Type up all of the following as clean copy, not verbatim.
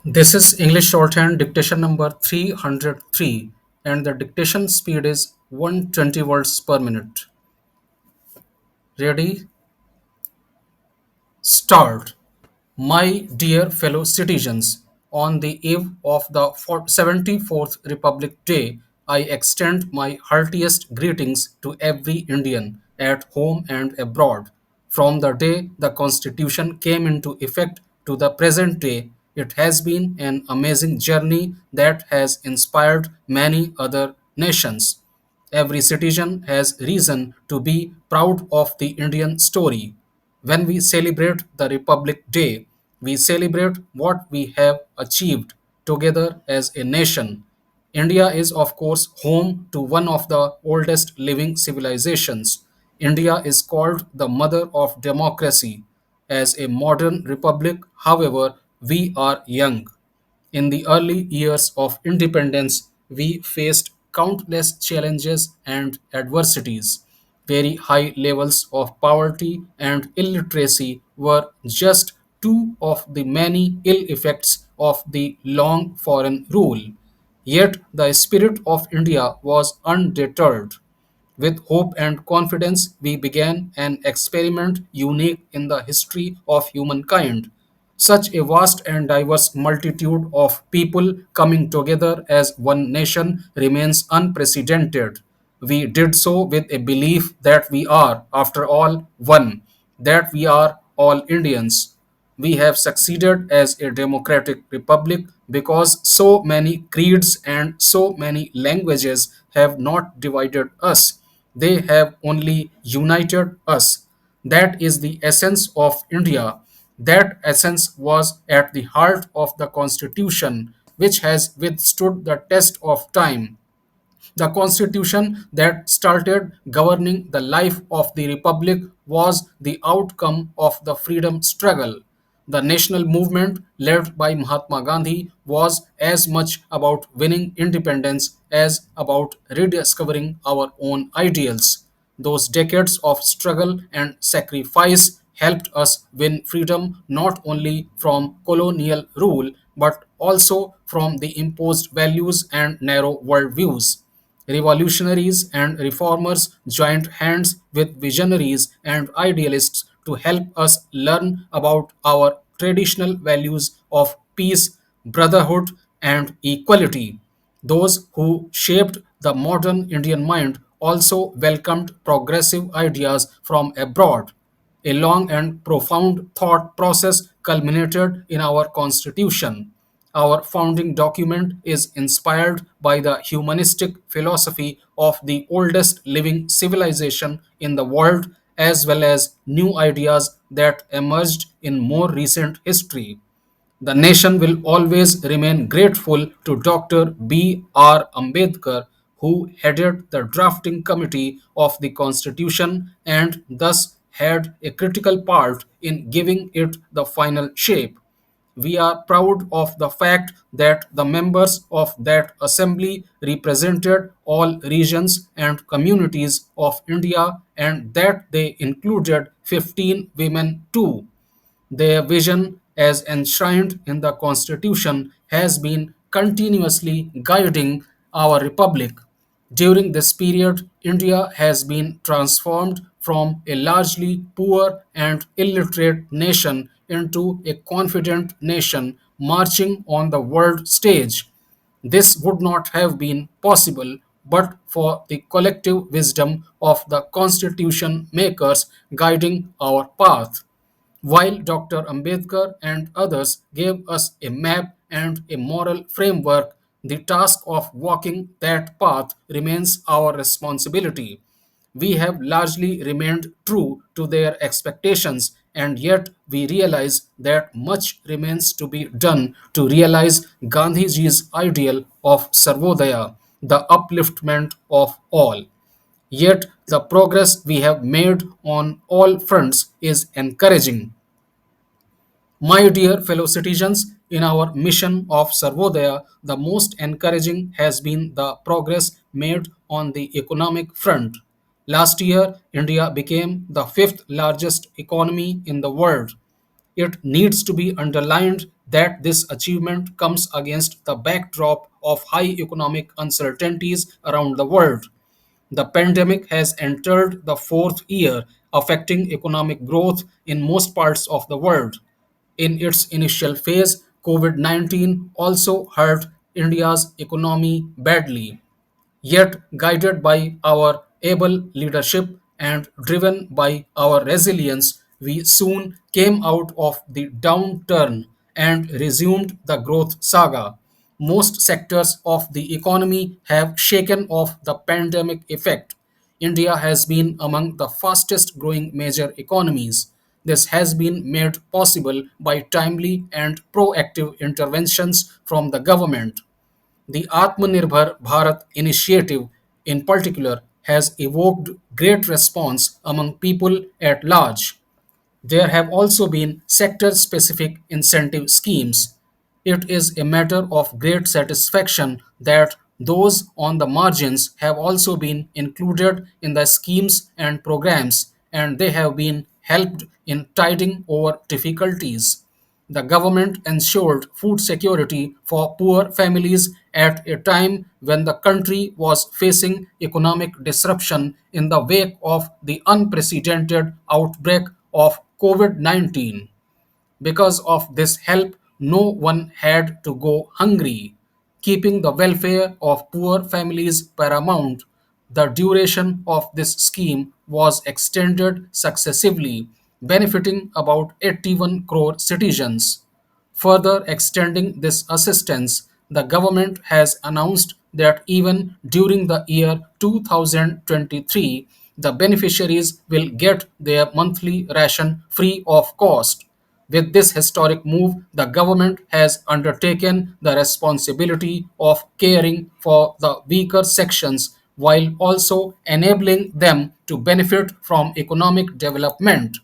This is English shorthand dictation number 303 and the dictation speed is 120 words per minute. Ready? Start. My dear fellow citizens, on the eve of the 74th Republic Day, I extend my heartiest greetings to every Indian at home and abroad. From the day the Constitution came into effect to the present day, it has been an amazing journey that has inspired many other nations. Every citizen has reason to be proud of the Indian story. When we celebrate the Republic Day, we celebrate what we have achieved together as a nation. India is, of course, home to one of the oldest living civilizations. India is called the mother of democracy. As a modern republic, however, we are young. In the early years of independence, we faced countless challenges and adversities. Very high levels of poverty and illiteracy were just two of the many ill effects of the long foreign rule. Yet the spirit of India was undeterred. With hope and confidence, we began an experiment unique in the history of humankind. Such a vast and diverse multitude of people coming together as one nation remains unprecedented. We did so with a belief that we are, after all, one, that we are all Indians. We have succeeded as a democratic republic because so many creeds and so many languages have not divided us. They have only united us. That is the essence of India. That essence was at the heart of the Constitution, which has withstood the test of time. The constitution that started governing the life of the republic was the outcome of the freedom struggle. The national movement led by Mahatma Gandhi was as much about winning independence as about rediscovering our own ideals. Those decades of struggle and sacrifice helped us win freedom not only from colonial rule but also from the imposed values and narrow worldviews. Revolutionaries and reformers joined hands with visionaries and idealists to help us learn about our traditional values of peace, brotherhood, and equality. Those who shaped the modern Indian mind also welcomed progressive ideas from abroad. A long and profound thought process culminated in our Constitution. Our founding document is inspired by the humanistic philosophy of the oldest living civilization in the world, as well as new ideas that emerged in more recent history. The nation will always remain grateful to Dr. B.R. Ambedkar, who headed the drafting committee of the Constitution and thus had a critical part in giving it the final shape. We are proud of the fact that the members of that assembly represented all regions and communities of India and that they included 15 women too. Their vision, as enshrined in the Constitution, has been continuously guiding our republic. During this period, India has been transformed from a largely poor and illiterate nation into a confident nation marching on the world stage. This would not have been possible but for the collective wisdom of the constitution makers guiding our path. While Dr. Ambedkar and others gave us a map and a moral framework, the task of walking that path remains our responsibility. We have largely remained true to their expectations, and yet we realize that much remains to be done to realize Gandhiji's ideal of Sarvodaya, the upliftment of all. Yet the progress we have made on all fronts is encouraging. My dear fellow citizens, in our mission of Sarvodaya, the most encouraging has been the progress made on the economic front. Last year, India became the fifth largest economy in the world. It needs to be underlined that this achievement comes against the backdrop of high economic uncertainties around the world. The pandemic has entered the fourth year, affecting economic growth in most parts of the world. In its initial phase, COVID 19 also hurt India's economy badly. Yet, guided by our able leadership and driven by our resilience, we soon came out of the downturn and resumed the growth saga. Most sectors of the economy have shaken off the pandemic effect. India has been among the fastest growing major economies. This has been made possible by timely and proactive interventions from the government. The Atmanirbhar Bharat initiative, in particular, has evoked great response among people at large. There have also been sector specific incentive schemes. It is a matter of great satisfaction that those on the margins have also been included in the schemes and programs, and they have been helped in tiding over difficulties. The government ensured food security for poor families at a time when the country was facing economic disruption in the wake of the unprecedented outbreak of COVID 19. Because of this help, no one had to go hungry. Keeping the welfare of poor families paramount, the duration of this scheme was extended successively, benefiting about 81 crore citizens. Further extending this assistance, the government has announced that even during the year 2023, the beneficiaries will get their monthly ration free of cost. With this historic move, the government has undertaken the responsibility of caring for the weaker sections while also enabling them to benefit from economic development.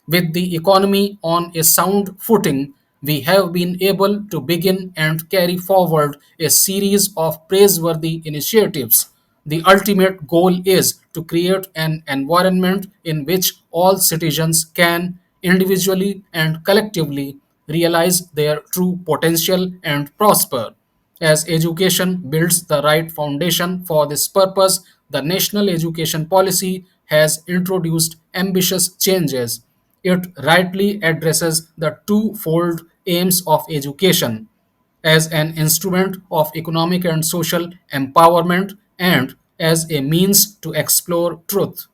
With the economy on a sound footing, we have been able to begin and carry forward a series of praiseworthy initiatives. The ultimate goal is to create an environment in which all citizens can, individually and collectively, realize their true potential and prosper. As education builds the right foundation for this purpose, the National Education Policy has introduced ambitious changes. It rightly addresses the twofold aims of education as an instrument of economic and social empowerment and as a means to explore truth.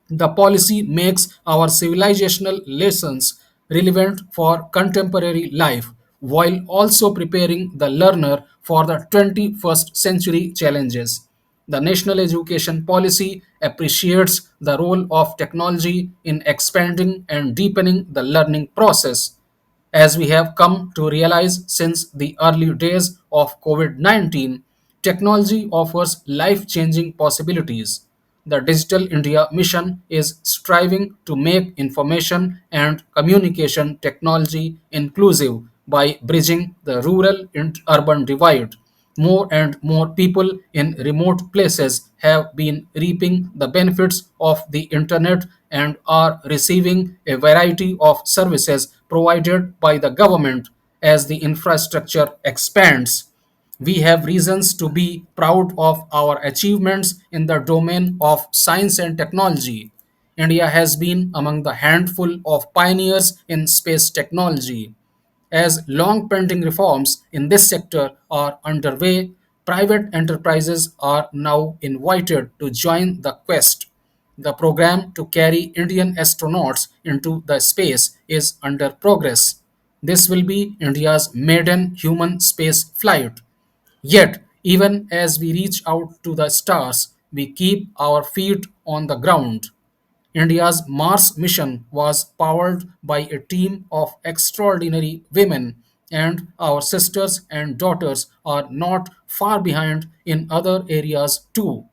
The policy makes our civilizational lessons relevant for contemporary life while also preparing the learner for the 21st century challenges. The National Education Policy appreciates the role of technology in expanding and deepening the learning process. As we have come to realize since the early days of COVID 19, technology offers life changing possibilities. The Digital India mission is striving to make information and communication technology inclusive by bridging the rural and urban divide. More and more people in remote places have been reaping the benefits of the internet and are receiving a variety of services provided by the government as the infrastructure expands. We have reasons to be proud of our achievements in the domain of science and technology. India has been among the handful of pioneers in space technology. As long pending reforms in this sector are underway, private enterprises are now invited to join the quest. The program to carry Indian astronauts into the space is under progress. This will be India's maiden human space flight. Yet, even as we reach out to the stars, we keep our feet on the ground. India's Mars mission was powered by a team of extraordinary women, and our sisters and daughters are not far behind in other areas too.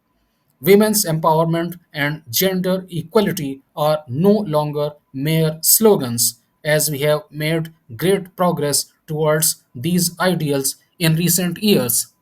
Women's empowerment and gender equality are no longer mere slogans, as we have made great progress towards these ideals in recent years.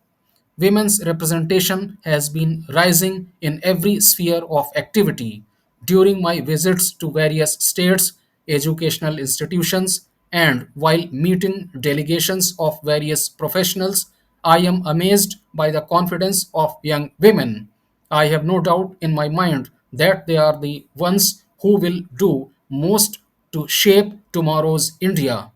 Women's representation has been rising in every sphere of activity. During my visits to various states, educational institutions, And while meeting delegations of various professionals, I am amazed by the confidence of young women. I have no doubt in my mind that they are the ones who will do most to shape tomorrow's India.